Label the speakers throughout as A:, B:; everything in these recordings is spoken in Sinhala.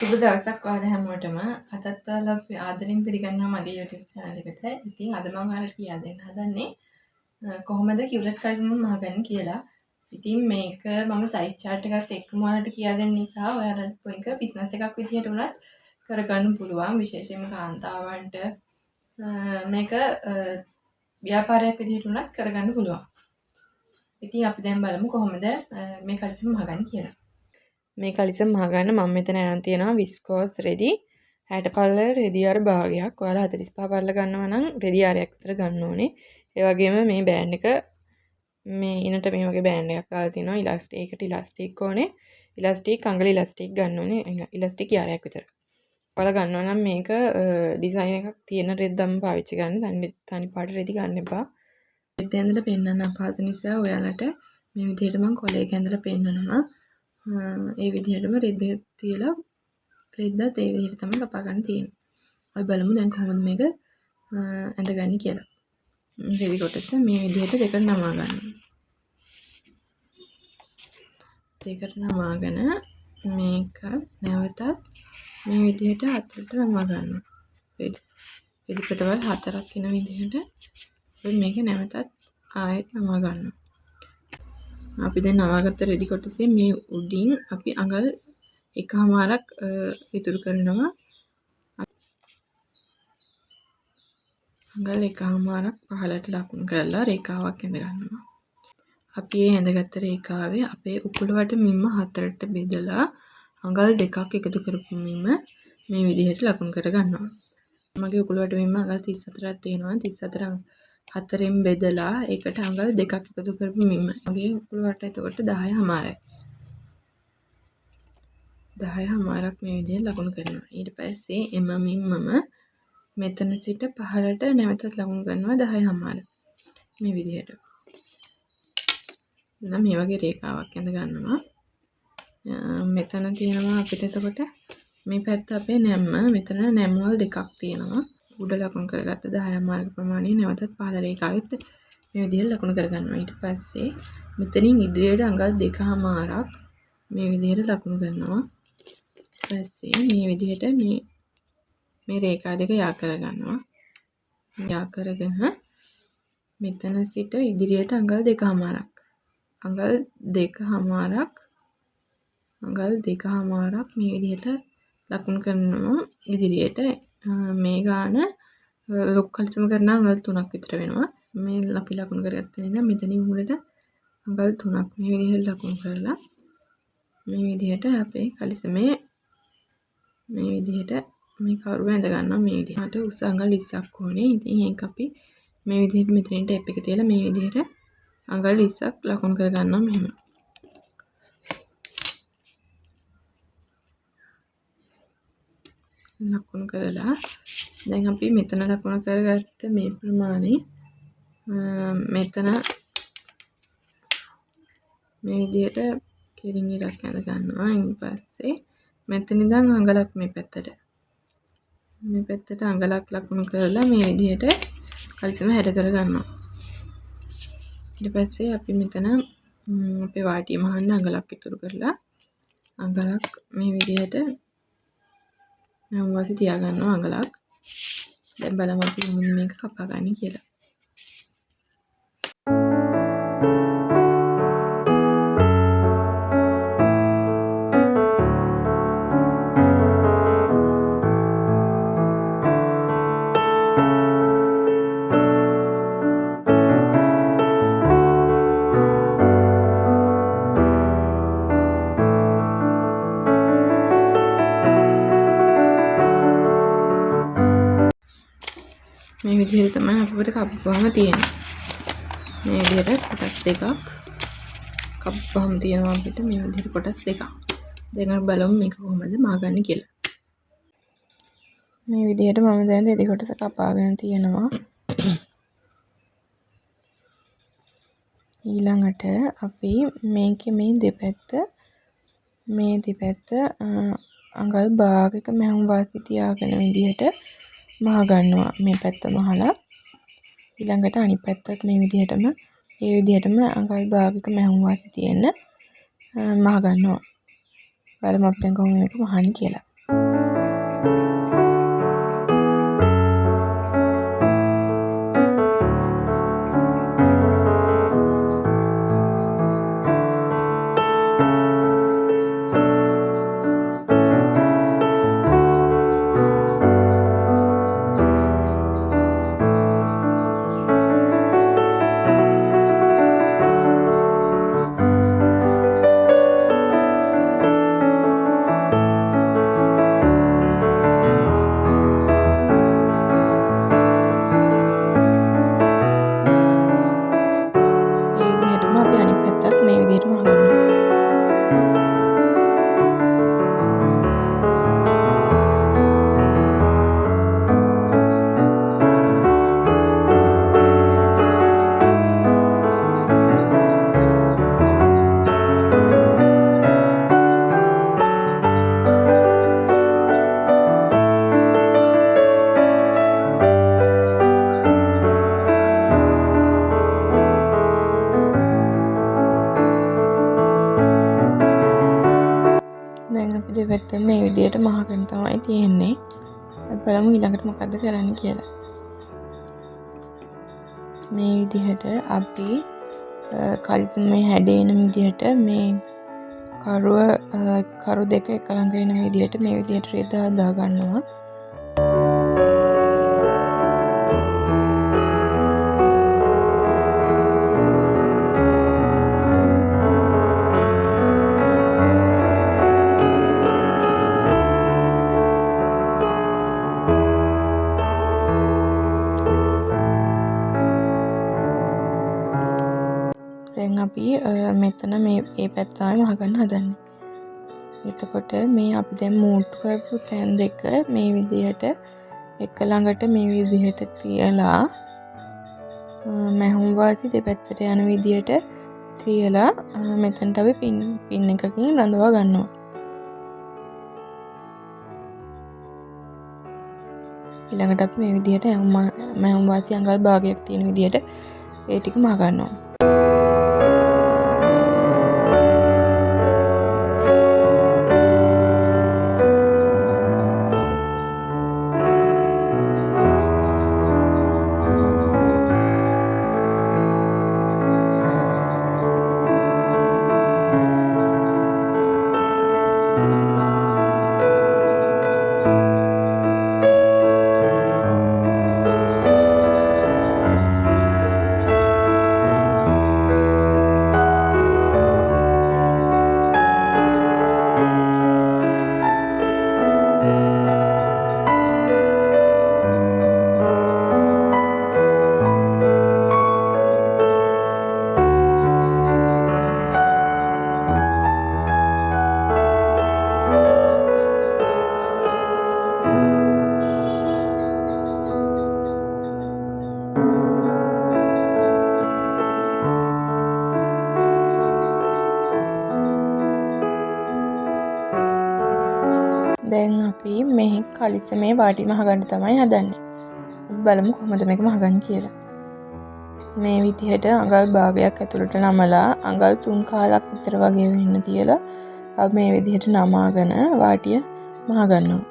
A: සුබ දවසක් ඔයාලා හැමෝටම. අදත් ඔයාලා ආදරෙන් පිළිගන්නවා මගේ YouTube channel එකට. ඉතින් අද මම ඔයාලට කියලා දෙන්න හදන්නේ කොහොමද කිව්ලට් කල්සම් මහගන්නේ කියලා. ඉතින් මේක මම size chart එකත් එක්කම ඔයාලට කියලා දෙන්න නිසා ඔයාලට මේක business එකක් විදිහට උනත් කරගන්න පුළුවන්. විශේෂයෙන්ම කාන්තාවන්ට මේක ව්‍යාපාරයක් විදිහට උනත් කරගන්න පුළුවන්. ඉතින් අපි දැන් බලමු කොහොමද මේ කල්සම් මහගන්නේ කියලා. මේ කලිසම් මහගන්න මම මෙතන අරන් තියෙනවා විස්කෝස් රෙදි 60 පල්ල රෙදි අර භාගයක්. ඔයාලා 45 පල්ල ගන්නවා නම් රෙදි ආරයක් විතර ගන්න ඕනේ. ඒ වගේම මේ බෑන්ඩ් එක මේ ඉනට මේ වගේ බෑන්ඩ් එකක් දාලා තිනවා. ඒකට ඉලාස්ටික් ඕනේ. ඉලාස්ටික් අඟල ඉලාස්ටික් ගන්න ඕනේ. ඉලාස්ටික් යාරයක් විතර. ඔයාලා ගන්නවා නම් මේක ඩිසයින් එකක් තියෙන රෙද්දම පාවිච්චි ගන්න. තනි පාට රෙදි ගන්න එපා. රෙද්ද ඇඳලා පෙන්නන්න අපහසු නිසා ඔයාලට මේ විදිහට මම කොලයක ඇඳලා පෙන්නනවා. ඒ විදිහටම රෙද්ද තියලා රෙද්දත් ඒ විදිහට තමයි කපා ගන්න තියෙන්නේ. අපි බලමු දැන් කොහොමද මේක ඇඳගන්නේ කියලා. රෙදි කොටස මේ විදිහට දෙකට නමා ගන්න. දෙකට නමාගෙන මේක නැවතත් මේ විදිහට අතට නමා ගන්නවා. රෙදි පිටවල් හතරක් වෙන විදිහට අපි මේක නැවතත් ආයෙත් නමා ගන්නවා. අපි දැන් නවාගත්ත රෙදි කොටසේ මේ උඩින් අපි අඟල් එකමාරක් ඉතුරු කරනවා. අඟල් එකමාරක් පහළට ලකුණු කරලා රේඛාවක් ඇඳ ගන්නවා. අපි මේ ඇඳගත්ත රේඛාවේ අපේ උකුල වට මිම්ම හතරට බෙදලා අඟල් දෙකක් එකතු කරපු මිම්ම මේ විදිහට ලකුණු කර ගන්නවා. මගේ උකුල වට මිම්ම අඟල් 34ක් තියෙනවා. 34 හතරෙන් බෙදලා ඒකට අඟල් දෙකක් එකතු කරපු මිම්ම. මගේ උකුල වට එතකොට 10මාරයි. 10මාරක් මේ විදිහට ලකුණු කරනවා. ඊට පස්සේ එම මිම්මම මෙතන සිට පහළට නැවතත් ලකුණු කරනවා 10මාර. මේ විදිහට. නම් මේ වගේ රේඛාවක් ඇඳ ගන්නවා. මෙතන තියෙනවා අපිට එතකොට මේ පැත්ත අපේ නැම්ම. මෙතන නැම්වල දෙකක් තියෙනවා. උඩ ලකුණු කරගත්ත 10මාරක ප්‍රමාණය නැවතත් පහළ රේඛාවෙත් මේ විදිහට ලකුණු කරගන්නවා. ඊට පස්සේ මෙතනින් ඉදිරියට අඟල් 2මාරක් මේ විදිහට ලකුණු කරනවා. ඊපස්සේ මේ විදිහට මේ රේඛා දෙක යා කරගන්නවා. යා කරගෙන මෙතන සිට ඉදිරියට අඟල් 2මාරක්. අඟල් 2මාරක් මේ විදිහට ලකුණු කරනවා ඉදිරියට. මේ ගාන ලොකු කලිසම කරන අඟල් 3ක් විතර වෙනවා. මේ අපි ලකුණු කරගත්ත නිසා මෙතනින් උඩට අඟල් 3ක් මේ විදිහට ලකුණු කරලා මේ විදිහට අපේ කලිසමේ මේ විදිහට මේ කරුව ඇඳ ගන්නවා. මේ විදිහට උස අඟල් 20ක් ඕනේ. ඉතින් ඒක අපි මේ විදිහට මෙතනින් ටේප් එක තියලා මේ විදිහට අඟල් 20ක් ලකුණු කර ගන්නවා මෙහෙම. ලකුණු කරලා දැන් අපි මෙතන ලකුණු කරගත්ත මේ ප්‍රමාණය මෙතන මේ විදිහට කෙලින් ඉරක් ඇඳ ගන්නවා. ඊට පස්සේ මෙතන ඉඳන් අඟලක් මේ පැත්තට අඟලක් ලකුණු කරලා මේ විදිහට කලිසම හැඩ කර ගන්නවා. ඊට පස්සේ අපි මෙතන අපේ වාටිය මහන්න අඟලක් ඉතුරු කරලා අඟලක් මේ විදිහට නම් වාසි තියා ගන්නවා අඟලක්. දැන් බලමු අපි කොහොමද මේක කපා ගන්න කියලා. මේ විදිහට තමයි අපිට කපපුවාම තියෙන්නේ. මේ විදිහට කොටස් දෙකක් කපපුවාම තියෙනවා අපිට මේ විදිහට කොටස් දෙකක්. දැන් අපි බලමු මේක කොහොමද මාගන්නේ කියලා. මේ විදිහට මම දැන් රෙදි කොටස කපාගෙන තියෙනවා. ඊළඟට අපි මේකේ මේ දෙපැත්ත අඟල් භාගයක මැහුම් වාසි තියාගෙන විදිහට මහ ගන්නවා. මේ පැත්ත මහලා ඊළඟට අනිත් පැත්තත් මේ විදිහටම අඟල් භාගයක මැහුම් වාසි තියෙන මහ ගන්නවා. බලමු අපි දැන් කොහොමද මේක මහන්නේ කියලා. මේ විදිහට මහගෙන තමයි තියෙන්නේ. බලමු ඊළඟට මොකද්ද කරන්න කියලා. මේ විදිහට අපි කලිසමේ හැඩේන විදිහට මේ කරු දෙක එක ළඟ එන විදිහට මේ විදිහට රෙදා දා ගන්නවා. දැන් අපි මෙතන මේ පැත්ත තමයි මහගන්න හදන්නේ. එතකොට මේ අපි දැන් මූට් කරපු තැන් දෙක මේ විදිහට එක ළඟට මේ විදිහට තියලා මැහුම් වාසි දෙපැත්තට යන විදිහට තියලා මෙතනට අපි පින් එකකින් රඳවා ගන්නවා. ඊළඟට අපි මේ විදිහට මැහුම් වාසි අඟල් භාගයක් තියෙන විදිහට ඒ ටික මහ ගන්නවා. දැන් අපි මේ කලිසමේ වාටි මහගන්න තමයි හදන්නේ. බලමු කොහොමද මේක මහගන්න කියලා. මේ විදිහට අඟල් භාගයක් ඇතුළට නමලා අඟල් 3 කාලක් විතර වගේ වෙන්න තියලා අපි මේ විදිහට නමාගෙන වාටිය මහගන්නවා.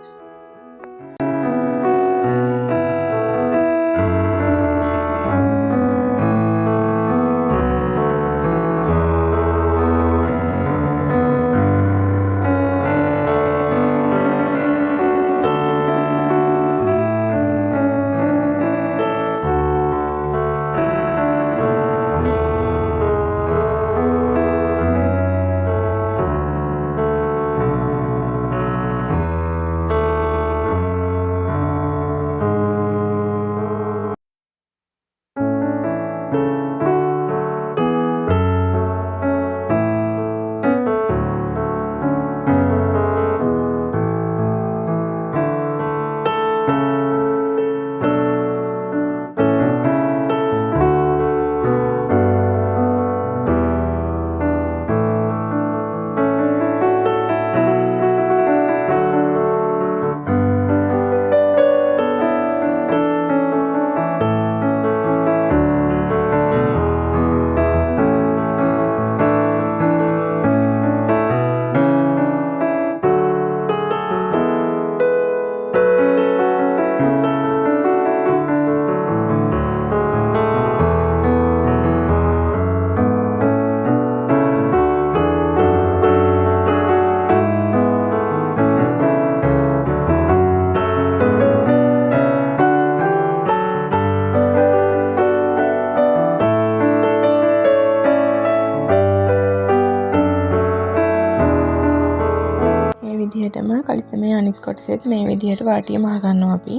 A: විදිහටම කලිසමේ අනිත් කොටසෙත් මේ විදිහට වාටිය මහ ගන්නවා අපි.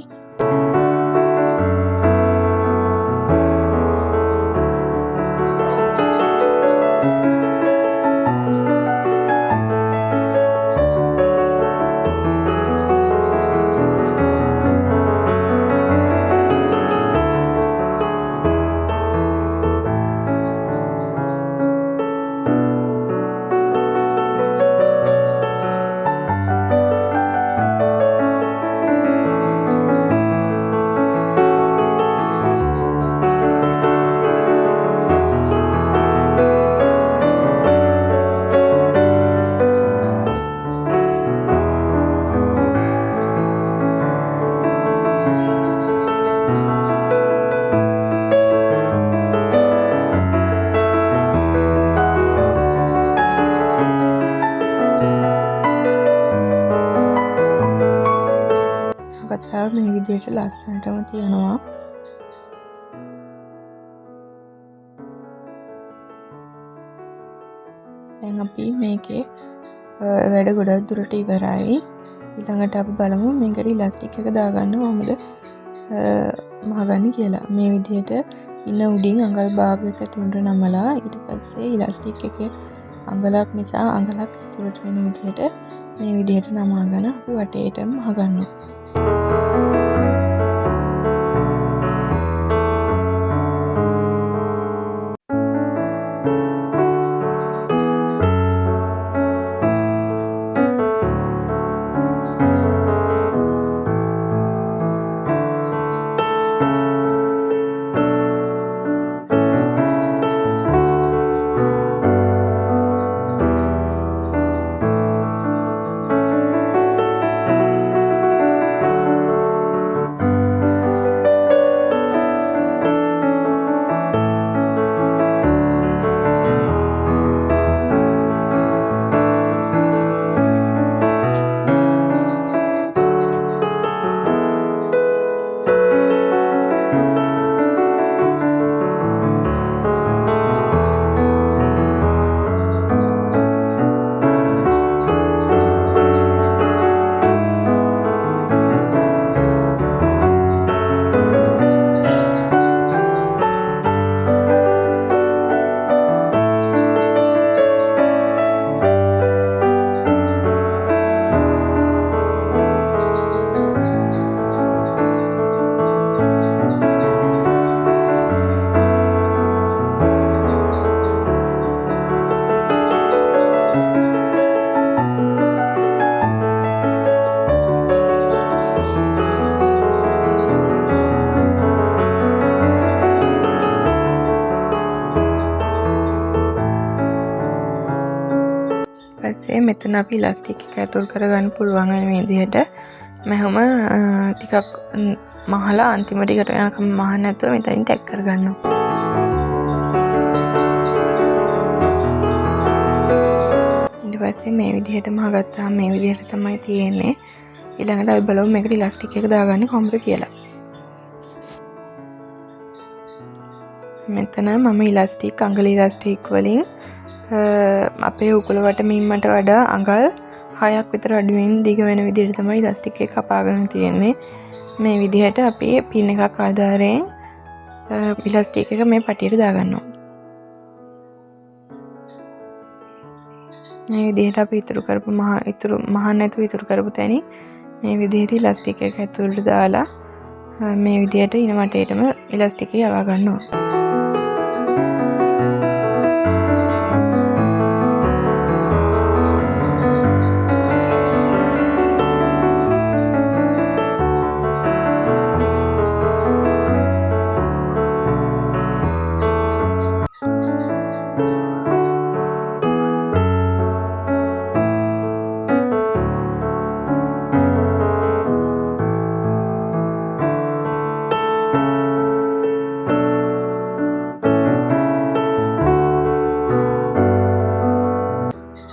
A: ගත්තා මේ විදිහට ලස්සනටම තියෙනවා. දැන් අපි මේකේ වැඩ ගොඩක් දුරට ඉවරයි. ඊළඟට අපි බලමු මේකට ඉලාස්ටික් එක දාගන්න කොහොමද මහගන්නේ කියලා. මේ විදිහට ඉන්න උඩින් අඟල් භාගයක තුනට නමලා ඊට පස්සේ ඉලාස්ටික් එකේ අඟලක් නිසා අඟලක් ඇතුළට වෙන විදිහට මේ විදිහට නමාගෙන අපි වටේටම මහගන්නවා. පස්සේ මෙතන අපි ඉලාස්ටික් එක ඇතුල් කරගන්න පුළුවන් වෙන විදිහට මම ටිකක් මහලා අන්තිම ටිකට යනකම් මහන්න නැතුව මෙතනින් ටැග් කරගන්නවා. ඊට පස්සේ මේ විදිහට මහගත්තාම මේ විදිහට තමයි තියෙන්නේ. ඊළඟට අපි බලමු මේකට ඉලාස්ටික් එක දාගන්නේ කොහොමද කියලා. මෙතන මම ඉලාස්ටික් අඟල ඉලාස්ටික් වලින් අපේ උකුල වට මිම්මට වඩා අඟල් 6ක් විතර අඩුවෙන් දිග වෙන විදිහට තමයි ඉලාස්ටික් එක කපාගෙන තියෙන්නේ. මේ විදිහට අපි පින් එකක් ආධාරයෙන් ඉලාස්ටික් එක මේ පටියට දාගන්නවා. මේ විදිහට අපි ඉතුරු කරපු මහන්න නැතුව ඉතුරු කරපු තැනින් මේ විදිහට ඉලාස්ටික් එක ඇතුළට දාලා මේ විදිහට ඉන වටේටම ඉලාස්ටික් එක යවා ගන්නවා.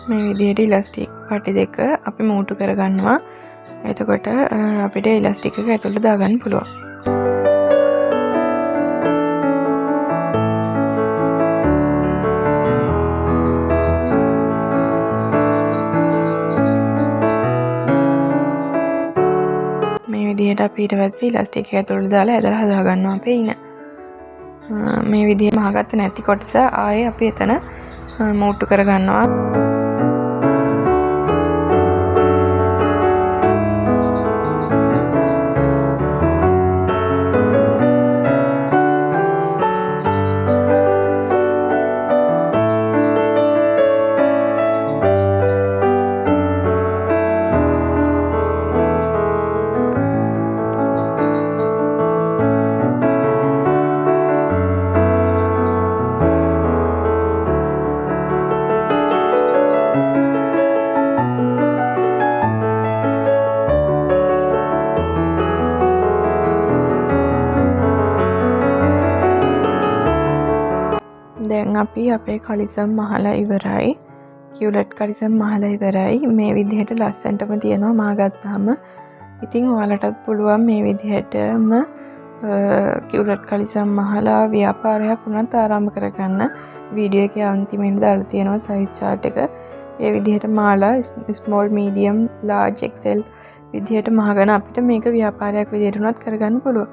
A: මේ විදිහට ඉලාස්ටික් පටි දෙක අපි මූටු කරගන්නවා. එතකොට අපිට ඉලාස්ටික් එක ඇතුළට දාගන්න පුළුවන්. මේ විදිහට අපි ඊට පස්සේ ඉලාස්ටික් එක ඇතුළට දාලා ඇදලා හදාගන්නවා අපේ ඉන. මේ විදිහට මහගත්ත නැති කොටස ආයේ අපි එතන මූටු කරගන්නවා. දැන් අපි අපේ කලිසම් මහලා ඉවරයි. කියුලට් කලිසම් මහලා ඉවරයි. මේ විදිහට ලස්සනටම තියෙනවා මාගත්තාම. ඉතින් ඔයාලටත් පුළුවන් මේ විදිහටම කිව්ලට් කලිසම් මහලා ව්‍යාපාරයක් වුණත් ආරම්භ කරගන්න. වීඩියෝ එකේ අන්තිමේට දාලා තියෙනවා සයිස් chart එක. ඒ විදිහට මාලා small medium large XL විදිහට මහගෙන අපිට මේක ව්‍යාපාරයක් විදිහට උනත් කරගන්න පුළුවන්.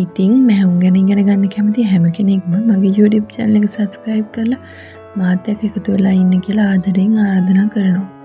A: ඉතින් මැහුම් ගැන ඉගෙන ගන්න කැමති හැම කෙනෙක්ම මගේ YouTube channel එක subscribe කරලා මාත් එක්ක එකතු වෙලා ඉන්න කියලා ආදරෙන් ආරාධනා කරනවා.